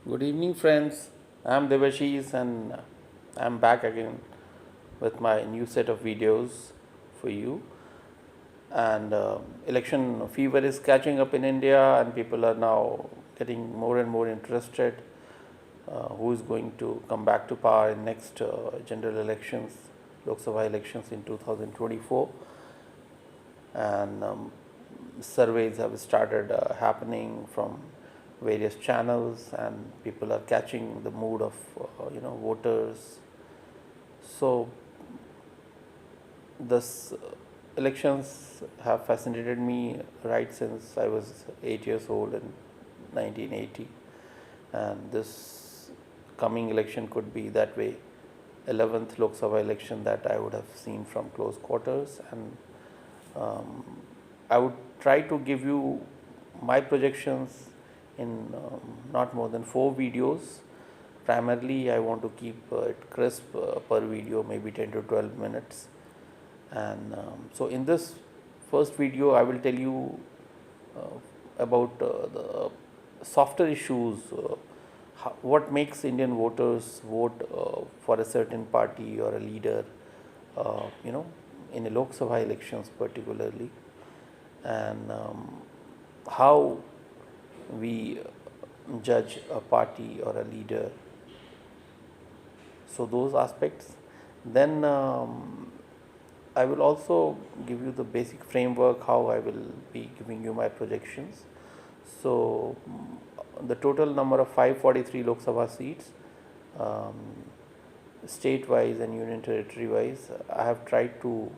Good evening, friends. I'm Devashish, and I'm back again with my new set of videos for you. And election fever is catching up in India, and people are now getting more and more interested. Who is going to come back to power in next general elections, Lok Sabha elections in 2024? And surveys have started happening from various channels, and people are catching the mood of voters. So this elections have fascinated me right since I was 8 years old in 1980, and this coming election could be that way, 11th Lok Sabha election that I would have seen from close quarters. And um, I would try to give you my projections in not more than 4 videos. Primarily, I want to keep it crisp per video, maybe 10 to 12 minutes. And so, in this first video, I will tell you about the softer issues, what makes Indian voters vote for a certain party or a leader, you know, in a Lok Sabha elections particularly, and how we judge a party or a leader. So those aspects. Then I will also give you the basic framework how I will be giving you my projections. So the total number of 543 Lok Sabha seats, um, state wise and union territory wise, I have tried to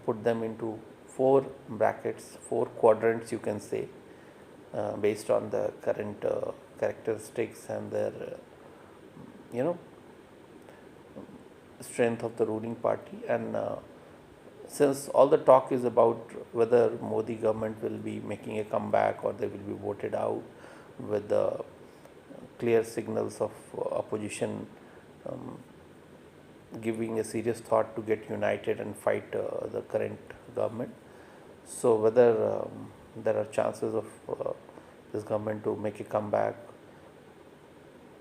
put them into 4 brackets, 4 quadrants, you can say, based on the current characteristics and their you know strength of the ruling party. And since all the talk is about whether Modi government will be making a comeback or they will be voted out, with the clear signals of opposition um, giving a serious thought to get united and fight the current government. So whether there are chances of this government to make a comeback.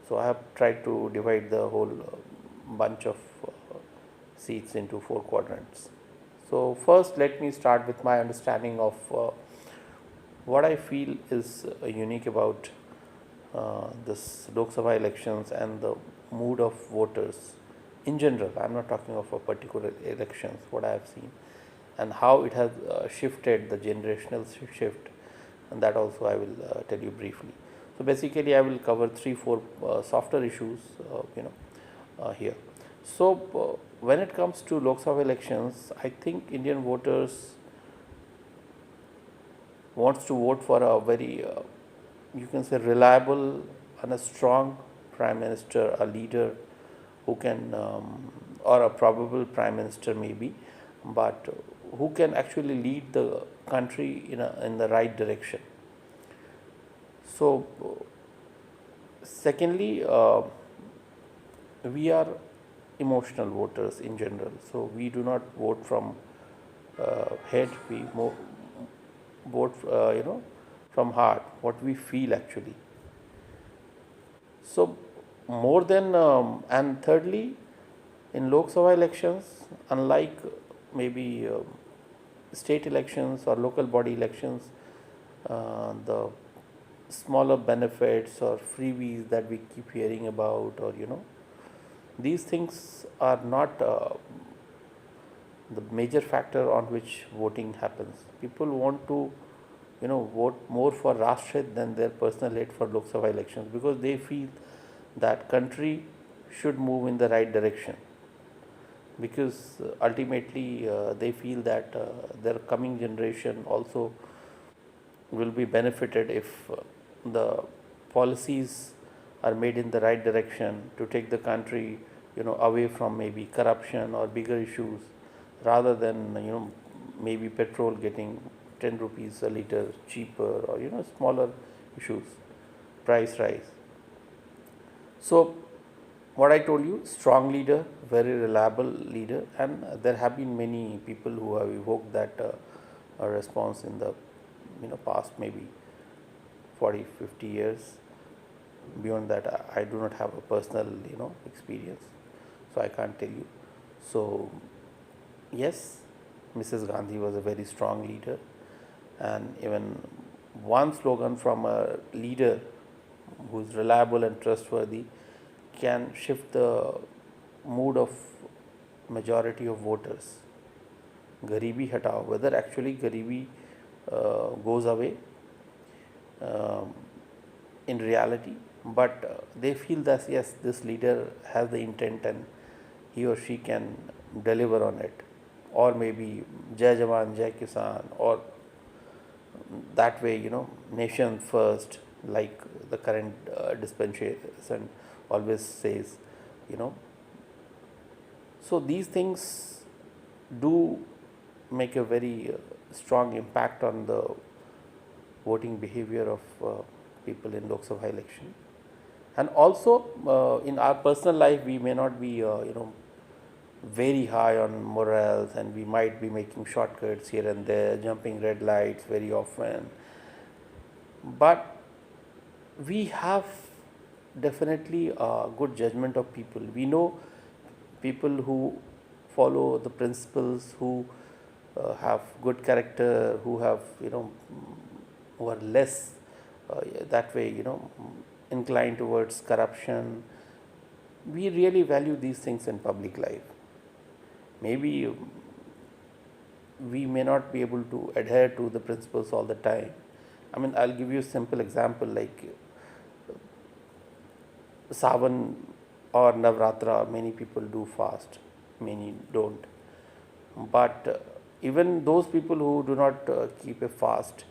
So I have tried to divide the whole bunch of seats into 4 quadrants. So first, let me start with my understanding of what I feel is unique about this Lok Sabha elections and the mood of voters in general. I'm not talking of a particular elections, what I have seen, and how it has shifted, the generational shift, and that also I will tell you briefly. So basically, I will cover 3 4 softer issues, here. So when it comes to Lok Sabha elections, I think Indian voters wants to vote for a very, you can say, reliable and a strong prime minister, a leader who can, or a probable prime minister maybe, but who can actually lead the country in the right direction. So, secondly, we are emotional voters in general. So we do not vote from head. We vote, from heart. What we feel actually. So more than and thirdly, in Lok Sabha elections, unlike maybe state elections or local body elections, the smaller benefits or freebies that we keep hearing about, or these things are not the major factor on which voting happens. People want to, vote more for Rashtra than their personal hit for Lok Sabha elections, because they feel that country should move in the right direction. Because ultimately they feel that their coming generation also will be benefited if the policies are made in the right direction to take the country, away from maybe corruption or bigger issues, rather than maybe petrol getting 10 rupees a liter cheaper, or smaller issues, price rise. So what I told you, strong leader, very reliable leader, and there have been many people who have evoked that response in the past maybe 40 50 years. Beyond that, I do not have a personal, experience, so I can't tell you. So yes, Mrs. Gandhi was a very strong leader, and even one slogan from a leader who is reliable and trustworthy can shift the mood of majority of voters. Garibi hatao, whether actually garibi goes away um, in reality, but they feel that yes, this leader has the intent and he or she can deliver on it, or maybe Jai Jawan, Jai Kisan, or that way, nation first, like the current dispensation always says, you know. So these things do make a very strong impact on the voting behavior of people in Lok Sabha election. And also in our personal life, we may not be, very high on morals, and we might be making shortcuts here and there, jumping red lights very often. But we have definitely a good judgment of people. We know people who follow the principles, who have good character, who have, who are less that way, inclined towards corruption. We really value these things in public life. Maybe we may not be able to adhere to the principles all the time. I mean, I'll give you a simple example like Savan or Navratra, many people do fast, many don't. But even those people who do not keep a fast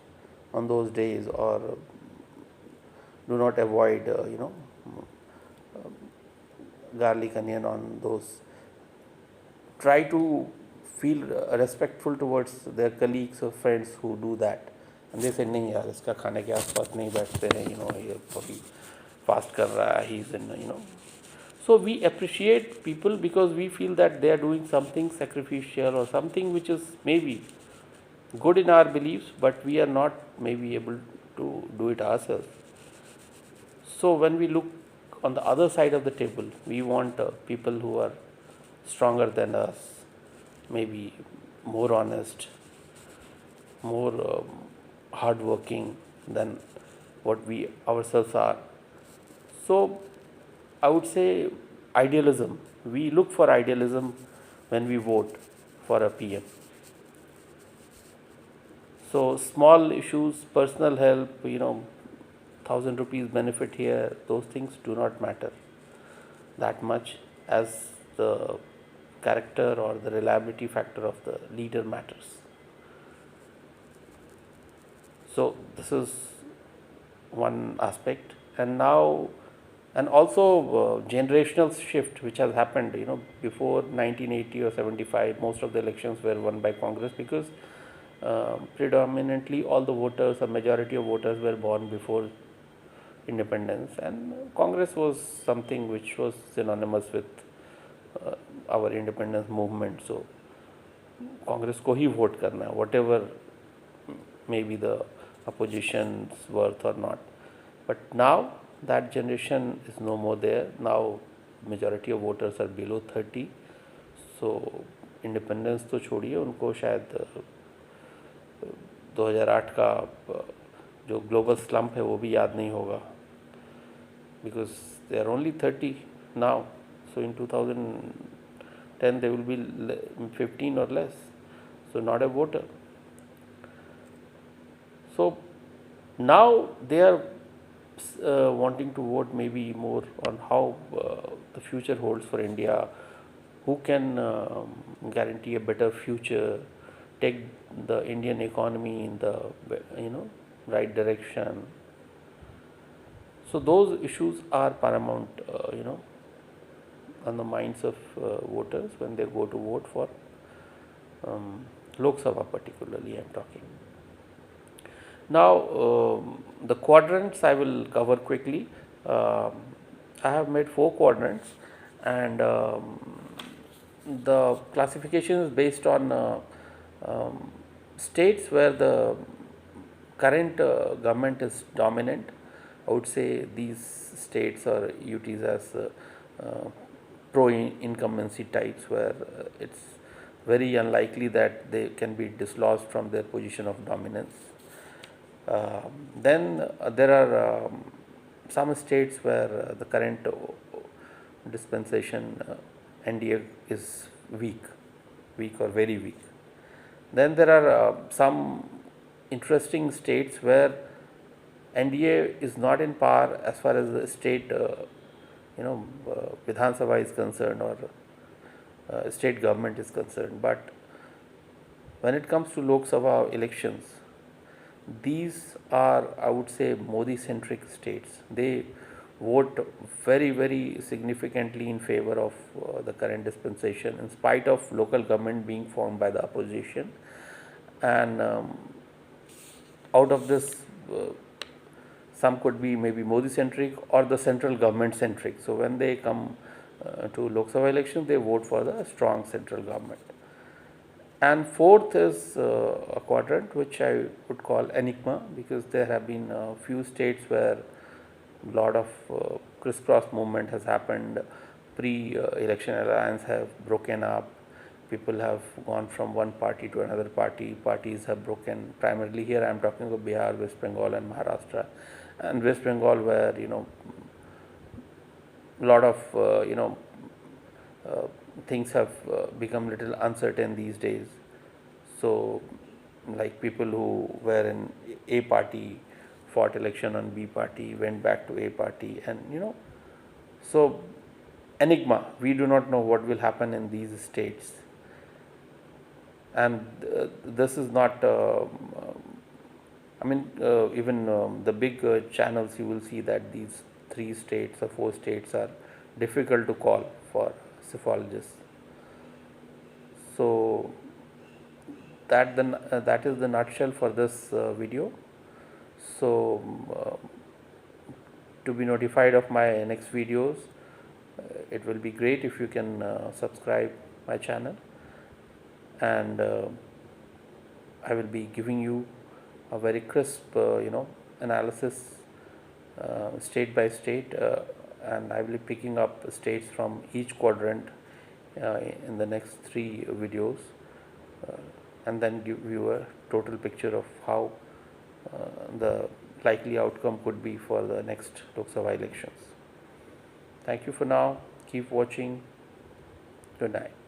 on those days, or do not avoid, garlic onion on those, try to feel respectful towards their colleagues or friends who do that. And they say, नहीं यार इसका खाने के आसपास नहीं बैठते हैं, ये अभी फास्ट कर रहा है, he's in, So we appreciate people because we feel that they are doing something sacrificial or something which is maybe good in our beliefs, but we are not maybe able to do it ourselves. So when we look on the other side of the table, we want people who are stronger than us, maybe more honest, more hardworking than what we ourselves are. So I would say idealism. We look for idealism when we vote for a PM. So small issues, personal help, 1,000 rupees benefit here, those things do not matter that much as the character or the reliability factor of the leader matters. So this is one aspect. And now, and also generational shift which has happened, before 1980 or 75, most of the elections were won by Congress because predominantly all the voters, a majority of voters were born before independence, and Congress was something which was synonymous with our independence movement. So Congress को ही vote करना है, whatever may be the opposition's worth or not. But now that generation is no more there. Now majority of voters are below 30. So independence तो छोड़िए, उनको शायद 2008 का जो global slump है वो भी याद नहीं होगा, because they are only 30 now. So in 2010 they will be 15 or less, so not a voter. So now they are wanting to vote maybe more on how the future holds for India, who can guarantee a better future, take the Indian economy in the right direction. So those issues are paramount, on the minds of voters when they go to vote for Lok Sabha particularly I am talking. Now the quadrants I will cover quickly. I have made 4 quadrants, and the classification is based on states where the current government is dominant, I would say these states or UTs as pro-incumbency types, where it's very unlikely that they can be dislodged from their position of dominance. Then there are some states where the current dispensation NDA is weak or very weak. Then there are some interesting states where NDA is not in power as far as the state, Vidhan Sabha is concerned, or state government is concerned. But when it comes to Lok Sabha elections, these are, I would say, Modi-centric states. They vote very, very significantly in favor of the current dispensation, in spite of local government being formed by the opposition. And out of this, some could be maybe Modi-centric or the central government-centric. So when they come to Lok Sabha elections, they vote for the strong central government. And fourth is a quadrant which I would call enigma, because there have been a few states where a lot of crisscross movement has happened. Pre-election alliance have broken up. People have gone from one party to another party. Parties have broken. Primarily here I am talking about Bihar, West Bengal and Maharashtra. And West Bengal, where a lot of things have become little uncertain these days. So like people who were in A party fought election on B party, went back to A party, and so enigma. We do not know what will happen in these states. And this is not even the big channels, you will see that these 3 states or 4 states are difficult to call for psephologists. So that is the nutshell for this video. So to be notified of my next videos, it will be great if you can subscribe my channel, and I will be giving you a very crisp analysis state by state, and I will be picking up states from each quadrant in the next 3 videos, and then give you a total picture of how the likely outcome could be for the next Lok Sabha elections. Thank you for now. Keep watching. Good night.